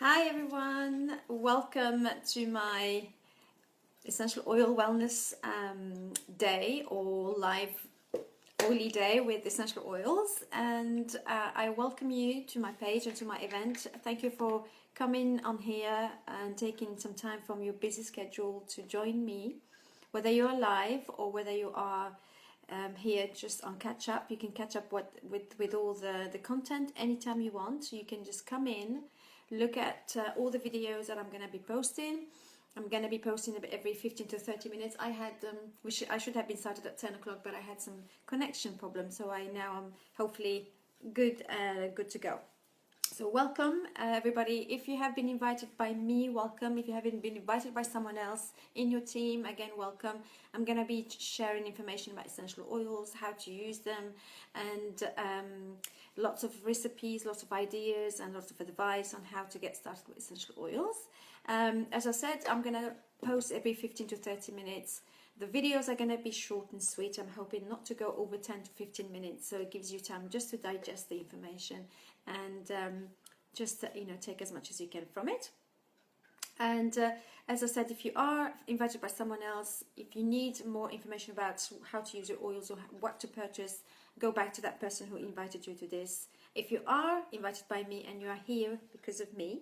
Hi everyone, welcome to my essential oil wellness day or live oily day with essential oils, and I welcome you to my page and to my event. Thank you for coming on here and taking some time from your busy schedule to join me, whether you're live or whether you are here just on catch up. You can catch up with all the content anytime you want. So you can just come in, look at all the videos that I'm going to be posting. I'm going to be posting every 15 to 30 minutes. I should have been started at 10 o'clock, but I had some connection problems, so now I'm hopefully good to go. So welcome everybody. If you have been invited by me, welcome. If you haven't been invited by someone else in your team, again, welcome. I'm going to be sharing information about essential oils, how to use them, and lots of recipes, lots of ideas, and lots of advice on how to get started with essential oils. As I said, I'm going to post every 15 to 30 minutes. The videos are going to be short and sweet. I'm hoping not to go over 10 to 15 minutes, so it gives you time just to digest the information and just take as much as you can from it. And as I said, if you are invited by someone else, if you need more information about how to use your oils or what to purchase, go back to that person who invited you to this. If you are invited by me and you are here because of me,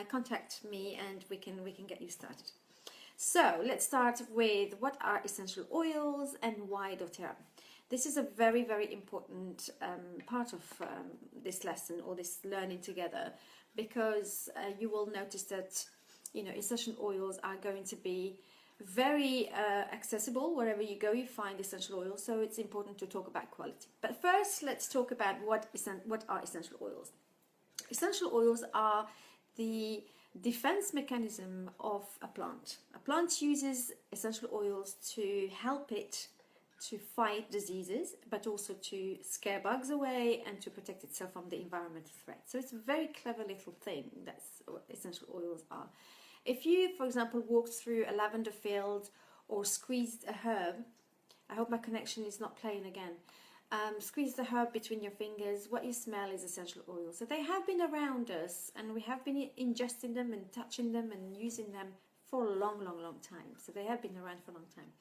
contact me and we can get you started. So let's start with what are essential oils and why Doterra. This is a very, very important part of this lesson or this learning together, because you will notice that essential oils are going to be very accessible wherever you go. You find essential oils, so it's important to talk about quality. But first, let's talk about what are essential oils. Essential oils are the defense mechanism of a plant. A plant uses essential oils to help it to fight diseases, but also to scare bugs away and to protect itself from the environmental threat. So it's a very clever little thing. That's what essential oils are. If you, for example, walked through a lavender field or squeezed a herb, I hope my connection is not playing again. Squeeze the herb between your fingers, what you smell is essential oil. So they have been around us and we have been ingesting them and touching them and using them for a long, long, long time. So they have been around for a long time.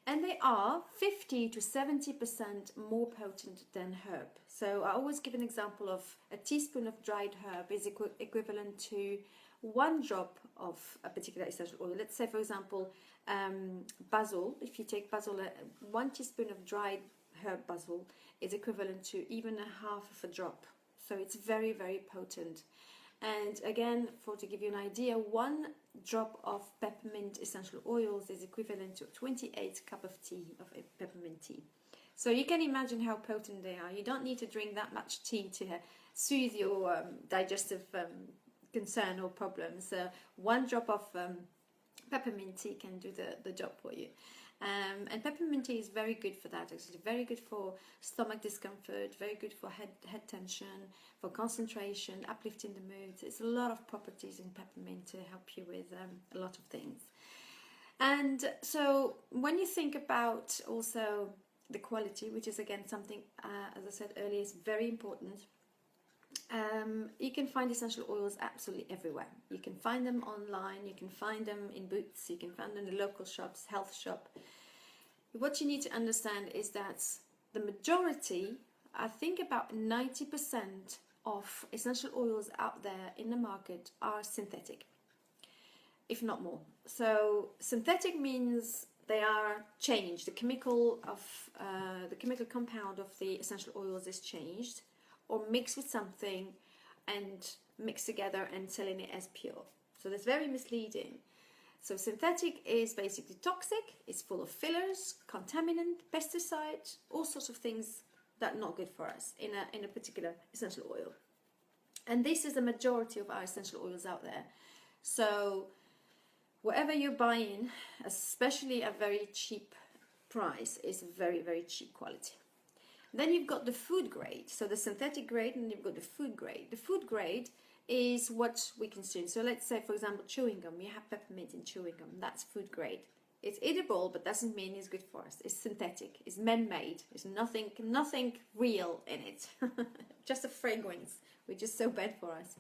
And they are 50 to 70% more potent than herb. So I always give an example of a teaspoon of dried herb is equivalent to 1 drop of a particular essential oil. Let's say, for example, basil. If you take basil, 1 teaspoon of dried herb basil is equivalent to even a half of a drop. So it's very, very potent. And again, to give you an idea, 1 drop of peppermint essential oils is equivalent to 28 cup of tea of peppermint tea. So you can imagine how potent they are. You don't need to drink that much tea to soothe your digestive concern or problems. 1 drop of peppermint tea can do the job for you. And peppermint tea is very good for that. It's very good for stomach discomfort, very good for head tension, for concentration, uplifting the mood. There's a lot of properties in peppermint to help you with a lot of things. And so when you think about also the quality, which is again something, as I said earlier, is very important, you can find essential oils absolutely everywhere. You can find them online, you can find them in Boots, you can find them in the local shops, health shop. What you need to understand is that the majority, I think about 90% of essential oils out there in the market are synthetic, if not more. So synthetic means they are changed. The chemical compound of the essential oils is changed or mixed with something and mixed together and selling it as pure. So that's very misleading. So synthetic is basically toxic, it's full of fillers, contaminant, pesticides, all sorts of things that are not good for us in a particular essential oil. And this is the majority of our essential oils out there. So whatever you're buying, especially at very cheap price, is very, very cheap quality. Then you've got the food grade, so the synthetic grade, and you've got the food grade. The food grade is what we consume. So let's say, for example, chewing gum. You have peppermint in chewing gum. That's food grade. It's edible, but doesn't mean it's good for us. It's synthetic. It's man-made. There's nothing real in it. Just a fragrance, which is so bad for us.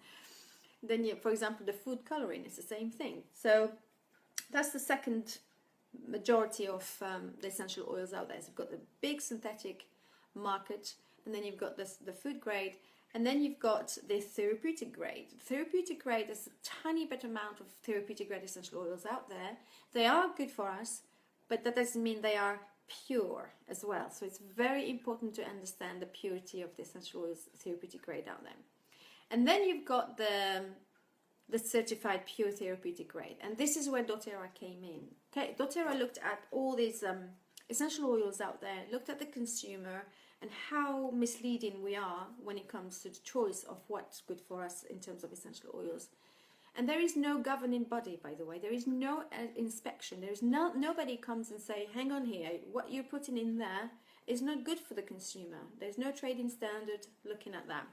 then you, for example, the food coloring is the same thing. So that's the second majority of the essential oils out there. So you've got the big synthetic market, and then you've got the food grade, and then you've got the therapeutic grade. Therapeutic grade is a tiny bit amount of therapeutic grade essential oils out there. They are good for us, but that doesn't mean they are pure as well. So it's very important to understand the purity of the essential oils therapeutic grade out there. And then you've got the certified pure therapeutic grade, and this is where Doterra came in. Okay, Doterra looked at all these essential oils out there, looked at the consumer and how misleading we are when it comes to the choice of what's good for us in terms of essential oils. And there is no governing body, by the way. There is no inspection. There is nobody comes and say, hang on here, what you're putting in there is not good for the consumer. There's no trading standard looking at that.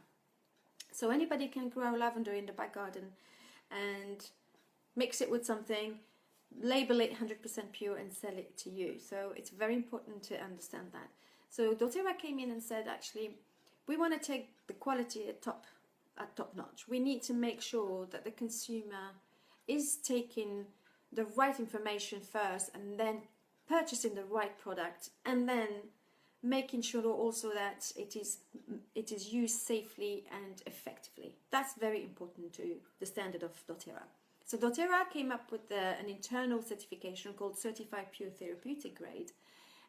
So anybody can grow lavender in the back garden and mix it with something, label it 100% pure and sell it to you. So it's very important to understand that. So Doterra came in and said, actually, we want to take the quality at top notch. We need to make sure that the consumer is taking the right information first, and then purchasing the right product, and then making sure also that it is used safely and effectively. That's very important to the standard of Doterra. So Doterra came up with an internal certification called Certified Pure Therapeutic Grade,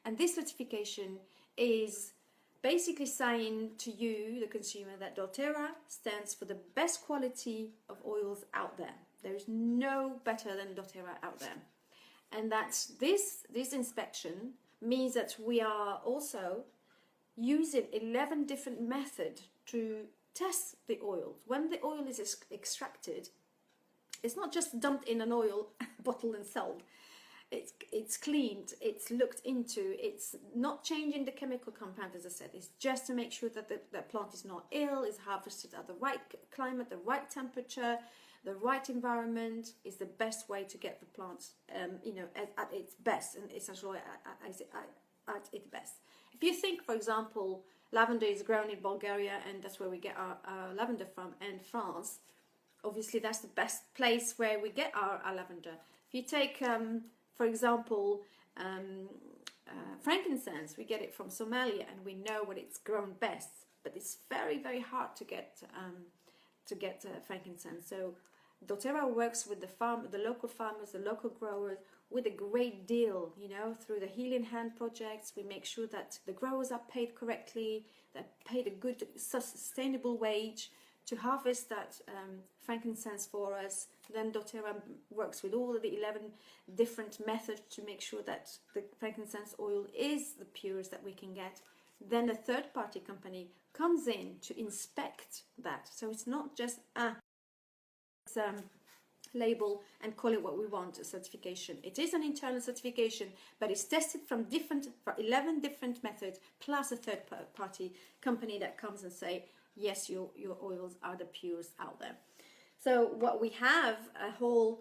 and this certification is basically saying to you, the consumer, that Doterra stands for the best quality of oils out there. There is no better than Doterra out there. And that this inspection means that we are also using 11 different methods to test the oil. When the oil is extracted, it's not just dumped in an oil bottle and sold. It's cleaned, it's looked into, it's not changing the chemical compound, as I said. It's just to make sure that the plant is not ill, is harvested at the right climate, the right temperature, the right environment is the best way to get the plant, at its best, and essentially at its best. If you think, for example, lavender is grown in Bulgaria, and that's where we get our lavender from, and France, obviously that's the best place where we get our lavender. If you take for example, frankincense, we get it from Somalia, and we know what it's grown best, but it's very, very hard to get frankincense. So Doterra works with the local farmers, the local growers, with a great deal, through the Healing Hand projects. We make sure that the growers are paid correctly, they're paid a good, sustainable wage to harvest that frankincense for us. Then Doterra works with all of the 11 different methods to make sure that the frankincense oil is the purest that we can get. Then a third-party company comes in to inspect that. So it's not just label and call it what we want, a certification. It is an internal certification, but it's tested for 11 different methods, plus a third-party company that comes and say, yes, your oils are the purest out there. So what we have, a whole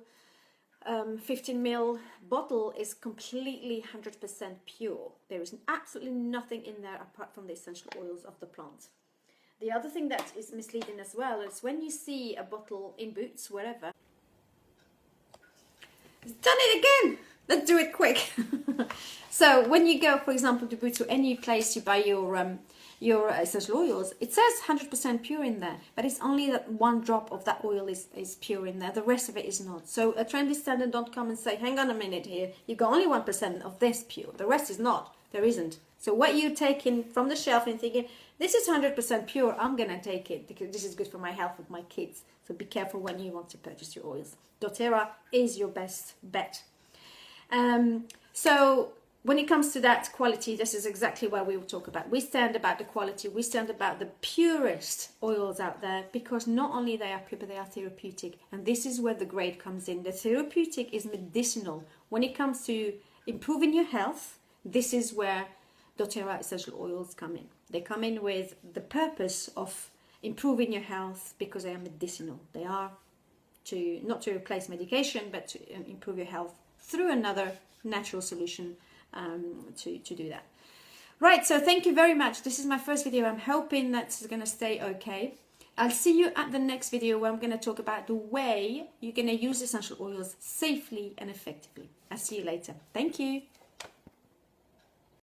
15 ml bottle is completely 100% pure. There is absolutely nothing in there apart from the essential oils of the plant. The other thing that is misleading as well is when you see a bottle in Boots, wherever. It's done it again! Let's do it quick. So when you go, for example, to Boots or any place you buy your essential oils, it says 100% pure in there, but it's only that one drop of that oil is pure in there. The rest of it is not. So a trendy standard don't come and say, hang on a minute here, you got only 1% of this pure, the rest is not. There isn't. So what you're taking from the shelf and thinking, this is 100% pure, I'm gonna take it because this is good for my health with my kids. So be careful when you want to purchase your oils. Doterra is your best bet. So when it comes to that quality, this is exactly what we will talk about. We stand about the quality, we stand about the purest oils out there, because not only they are pure, but they are therapeutic. And this is where the grade comes in. The therapeutic is medicinal. When it comes to improving your health, this is where Doterra essential oils come in. They come in with the purpose of improving your health because they are medicinal. They are not to replace medication, but to improve your health through another natural solution to do that. Right, so thank you very much. This is my first video. I'm hoping that's going to stay okay. I'll see you at the next video where I'm going to talk about the way you're going to use essential oils safely and effectively. I'll see you later. Thank you.